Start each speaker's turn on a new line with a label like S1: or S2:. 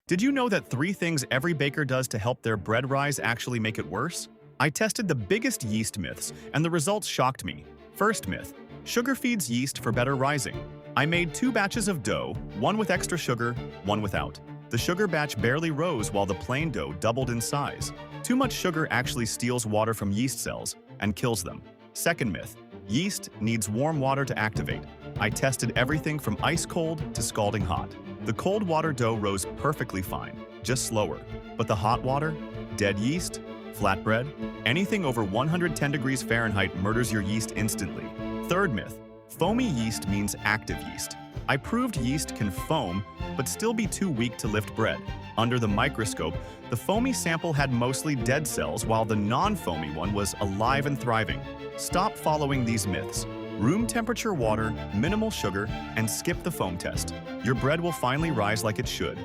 S1: Did you know that 3 things every baker does to help their bread rise actually make it worse? I tested the biggest yeast myths, and the results shocked me. First myth: sugar feeds yeast for better rising. I made 2 batches of dough, one with extra sugar, one without. The sugar batch barely rose while the plain dough doubled in size. Too much sugar actually steals water from yeast cells and kills them. Second myth: yeast needs warm water to activate. I tested everything from ice cold to scalding hot. The cold water dough rose perfectly fine, just slower. But the hot water? Dead yeast? Flatbread? Anything over 110 degrees Fahrenheit murders your yeast instantly. Third myth: foamy yeast means active yeast. I proved yeast can foam, but still be too weak to lift bread. Under the microscope, the foamy sample had mostly dead cells, while the non-foamy one was alive and thriving. Stop following these myths. Room temperature water, minimal sugar, and skip the foam test. Your bread will finally rise like it should.